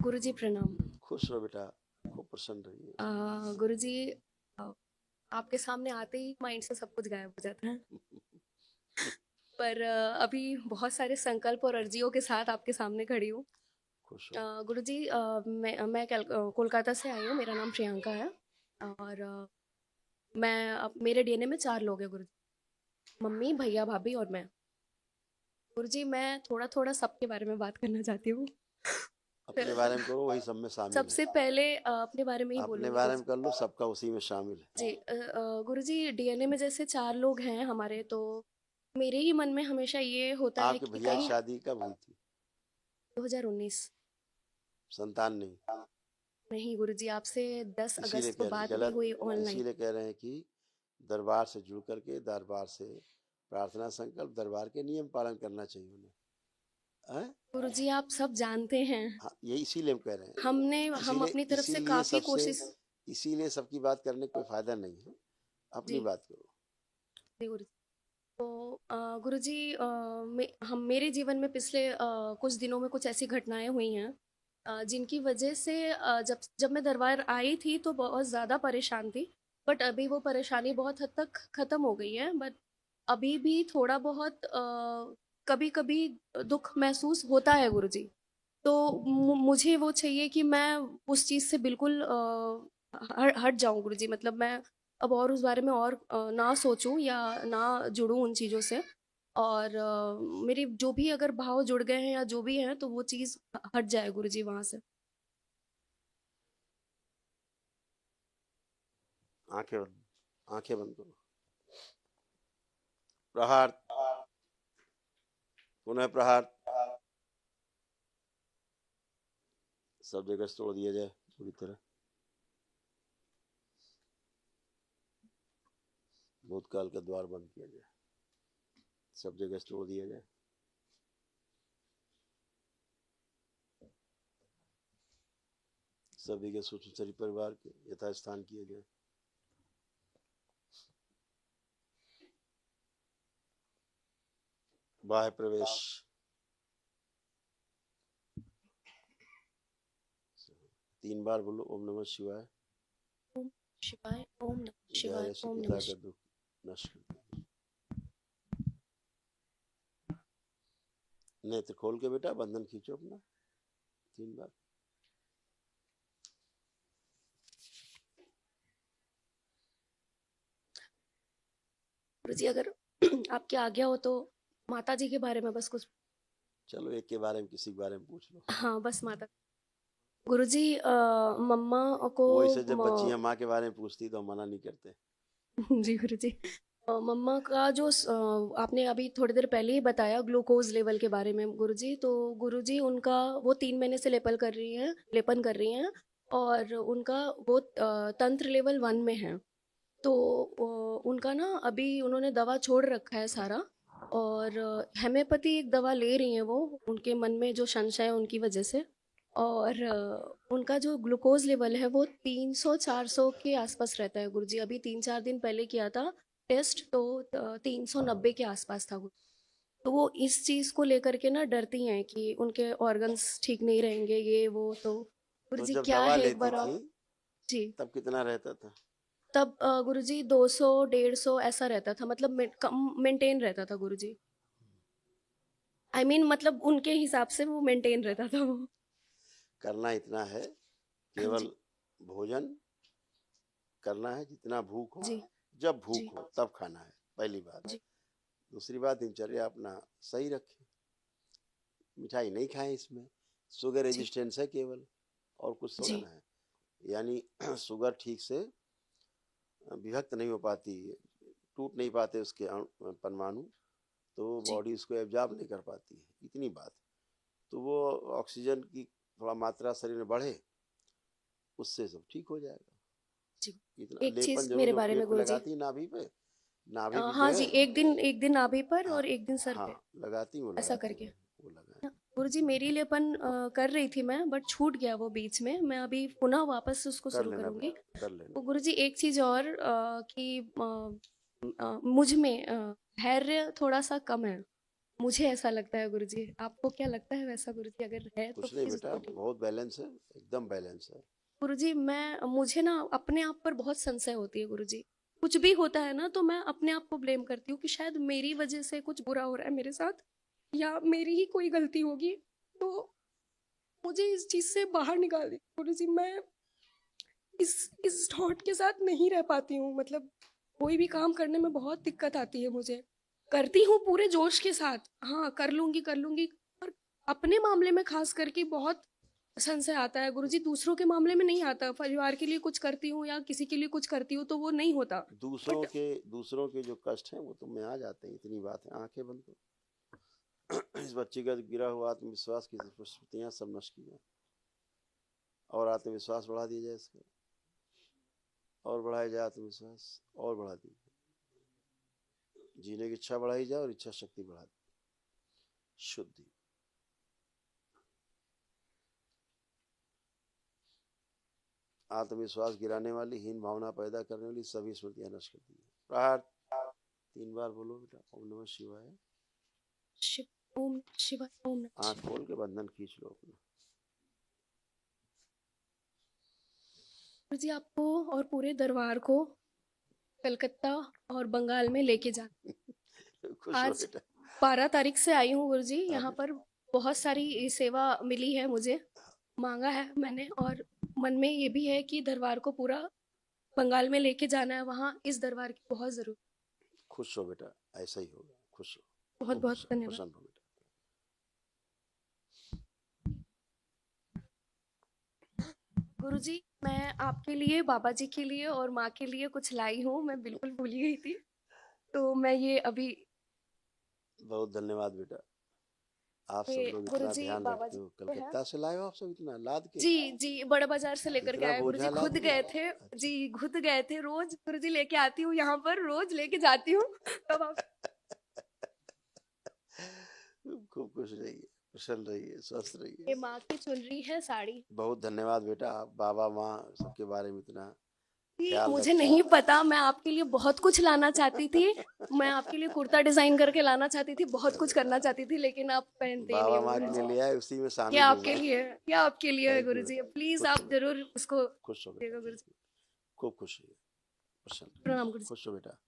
गुरुजी प्रणाम। खुश रहो बेटा, खूब प्रसन्न रहिए। गुरुजी, अ, आपके सामने आते ही माइंड से सब कुछ गायब हो जाता है। पर अभी बहुत सारे संकल्प और अर्जियों के साथ आपके सामने खड़ी हूँ। खुश रहो। गुरुजी, मैं कोलकाता से आई हूँ। मेरा नाम प्रियंका है। और मेरे डीएनए में 4 लोग हैं गुरुजी। मम्मी, भैया, भाभी और मैं। गुरुजी, मैं थोड़ा थोड़ा सबके बारे में बात करना चाहती हूँ। अपने बारे में करो, वही सब में शामिल है। सबसे पहले अपने बारे में ही अपने बोलूँगी बारे में गुरुजी। कर लो, सबका उसी में शामिल है। जी, गुरुजी, डीएनए में जैसे 4 लोग हैं हमारे, तो मेरे ही मन में हमेशा ये होता है आपके कि भैया की कहीं शादी कब हुई थी? 2019। संतान नहीं? नहीं गुरुजी, आपसे 10 इसीलिए अगस्त को कह रहे हैं बात भी गलत। हुई ऑनलाइन। इसीलिए कह रहे हैं कि दरबार से जुड़ करके दरबार से प्रार्थना संकल्प दरबार के नियम पालन करना चाहिए उन्हें। हैं? गुरुजी, आप सब जानते हैं। हाँ, यही इसीलिए हम कह रहे हैं। हम इसीलिए अपनी तरफ से इसीलिए काफ़ी सबसे कोशिश। इसीलिए सबकी बात करने का कोई फायदा नहीं है। अपनी जी बात करो। जी गुरुजी। तो गुरुजी, हम मेरे जीवन में पिछले कुछ दिनों में कुछ ऐसी घटनाएं हुई हैं जिनकी वजह से जब जब मैं दरबार आई थी तो बहुत ज़्यादा परेशान थी। बट अभी वो परेशानी बहुत हद तक ख़त्म हो गई है। बट अभी भी थोड़ा बहुत कभी कभी दुख महसूस होता है गुरुजी। तो मुझे वो चाहिए कि मैं उस चीज़ से बिल्कुल हट जाऊं गुरुजी। मतलब मैं अब और उस बारे में और ना सोचूं या ना जुड़ूं उन चीज़ों से। और मेरे जो भी अगर भाव जुड़ गए हैं या जो भी हैं तो वो चीज़ हट जाए गुरुजी वहाँ से। आंखें बंद, आंखें बंद करो। प्रहार, पुनः प्रहार। सब जगह से तोड़ दिया जाए पूरी तरह। भूतकाल का द्वार बंद किया जाए, सब जगह से तोड़ दिया जाए। सभी के सूक्ष्म शरीर परिवार के यथास्थान किए गए। बाह्य प्रवेश। 3 बार बोलो ओम नमः शिवाय। ओम शिवाय, ओम नमः शिवाय, ग्यारह से ओम पिता नमः का शिवाय। दुख नष्ट कर दो। नेत्र खोल के बेटा बंधन खींचो अपना 3 बार। गुरुजी, अगर आपकी आज्ञा हो तो माता जी के बारे में बस कुछ। चलो एक के बारे में, किसी के बारे में पूछ लो। हाँ, बस माता। गुरुजी, मम्मा को वो इसे जब म, बच्चियां माँ के बारे में पूछती तो हम मना नहीं करते। जी गुरुजी। मम्मा का जो आपने अभी थोड़ी देर पहले ही बताया ग्लूकोज लेवल के बारे में गुरुजी। तो गुरुजी, उनका वो 3 महीने से लेपन कर रही हैं। और उनका वो तंत्र लेवल 1 में है। तो उनका ना अभी उन्होंने दवा छोड़ रखा है सारा। और हेम्योपैथी एक दवा ले रही हैं वो, उनके मन में जो संशय है उनकी वजह से। और उनका जो ग्लूकोज लेवल है वो 300-400 के आसपास रहता है गुरुजी। अभी 3-4 दिन पहले किया था टेस्ट, तो 390 के आसपास था गुरु। तो वो इस चीज़ को लेकर के ना डरती हैं कि उनके ऑर्गन्स ठीक नहीं रहेंगे, ये वो। तो तो गुरुजी जब क्या दवा है, एक लेती बार थी आप। जी। तब कितना रहता था? तब गुरुजी 200-150 ऐसा रहता था। मतलब मेंटेन रहता था गुरुजी। मतलब उनके हिसाब से वो मेंटेन रहता था वो। करना इतना है, हाँ केवल जी। भोजन करना है जितना भूख हो। जी। जब जी। भूख हो तब खाना है, पहली बात। जी। दूसरी बात, दिनचर्या अपना सही रखें। मिठाई नहीं खाएं, इसमें शुगर जी। रेजिस्टेंस है केवल, और कुछ थोड़ा जी। ना है। यानी शुगर ठीक से विभक्त नहीं हो पाती, टूट नहीं पाते उसके परमाणु, तो जी। बॉडी उसको एब्जॉर्ब नहीं कर पाती है, इतनी बात। तो वो ऑक्सीजन की थोड़ा मात्रा शरीर में बढ़े, उससे सब ठीक हो जाएगा। जी। इतना एक लेपन चीज जरूर मेरे जो बारे पेट में पे गुरुजी। लगाती है नाभि पे, नाभि पे जो हाँ जी, है। एक दिन नाभि पर हाँ, और एक दिन सर हाँ, पे। लगाती वो ऐसा लगाती करके। हैं, वो लगाए। गुरुजी, मेरी लेपन कर रही थी मैं, बट छूट गया वो बीच में। मैं अभी पुनः वापस उसको कर शुरू लेना करूंगी। बेटा, कर तो लेना। गुरुजी, एक चीज और कि मुझ में धैर्य थोड़ा सा कम है। मुझे ऐसा लगता है गुरुजी। आपको क्या लगता है वैसा गुरुजी? अगर है तो कुछ नहीं प्लीज बेटा, उसको ठीक। बहुत बैलेंस है, एकदम बैलेंस है। गुरुजी मुझे ना अपने आप पर बहुत संशय होती है गुरुजी। कुछ भी होता है ना तो मैं अपने आप को ब्लेम करती हूँ कि शायद मेरी वजह से कुछ बुरा हो रहा है मेरे साथ, या मेरी ही कोई गलती होगी। तो मुझे इस चीज से बाहर निकाल दीजिए गुरुजी। मैं इस थॉट के साथ नहीं रह पाती हूँ। मतलब कोई भी काम करने में बहुत दिक्कत आती है मुझे। करती हूँ पूरे जोश के साथ, हाँ कर लूंगी कर लूंगी, पर अपने मामले में खास करके बहुत संशय आता है गुरुजी। दूसरों के मामले में नहीं आता। परिवार के लिए कुछ करती हूँ या किसी के लिए कुछ करती हूँ तो वो नहीं होता। बट दूसरों के जो कष्ट हैं वो तुम में आ जाते हैं, इतनी बात है। आंखें बंद करो। इस बच्ची का गिरा हुआ आत्मविश्वास की स्मृतियां सब नष्ट की जाए और आत्मविश्वास बढ़ा दिया जाए इसका, और बढ़ाया जाए आत्मविश्वास, और बढ़ा दी जीने की इच्छा बढ़ाई जाए और इच्छा शक्ति बढ़ा दी, शुद्धि। आत्मविश्वास गिराने वाली, हीन भावना पैदा करने वाली सभी स्मृतियां नष्ट कर दी। प्रहार 3 बार बोलो बेटा, ओम नमः शिवाय। ओम शिवाय, ओम नमः आंख शिवाय। खोल के बंधन खींच लो अपना। गुरुजी आपको और पूरे दरबार को कलकत्ता और बंगाल में लेके जा। खुश हो आज बेटा। 12 तारीख से आई हूँ गुरुजी। हाँ यहाँ बेटा, पर बहुत सारी सेवा मिली है मुझे, मांगा है मैंने, और मन में ये भी है कि दरबार को पूरा बंगाल में लेके जाना है। वहाँ इस दरबार की बहुत जरूरत। खुश हो बेटा, ऐसा ही होगा। खुश हो, बहुत खूब बहुत धन्यवाद प्रसन्न हो बेटा। गुरुजी। मैं आपके लिए, बाबा जी के लिए और माँ के लिए कुछ लाई हूँ। मैं बिल्कुल भूल गई थी, तो मैं ये अभी बहुत धन्यवाद बेटा। आप सब लोग इतना गुरुजी ध्यान बाबा रखते जी हो। पे है। कलकत्ता से लाए हो आप सब इतना लाद के? जी जी, बड़ा बाजार से लेकर के इतना आए गुरुजी। बोझा लाद खुद के? गए थे। अच्छा। जी खुद गए थे। रोज गुरुजी लेके आती हूँ यहाँ पर, रोज लेके जाती हूँ। तब आप खूब खुश रहिए, प्रसन्न रहिए, स्वस्थ रहिए। ये माँ की चुनरी है साड़ी। बहुत धन्यवाद बेटा, आप बाबा माँ सबके बारे में इतना जी, ख्याल मुझे रखा। नहीं पता, मैं आपके लिए बहुत कुछ लाना चाहती थी। मैं आपके लिए कुर्ता डिजाइन करके लाना चाहती थी, बहुत कुछ करना चाहती थी, लेकिन आप पहनते ही नहीं बाबा हो माँ के लिए गुरुजी। ले आए, उसी में ये शामिल हूँ आपके मैं। लिए है, ये आपके लिए है थैंक यू गुरुजी। बेटा, प्लीज खुश हो आप बेटा, जरूर उसको खुश हो बेटा, देगा थैंक गुरुजी। यू। खूब खुश रहिए, प्रसन्न रहिए, प्रणाम गुरुजी। खुश हो बेटा।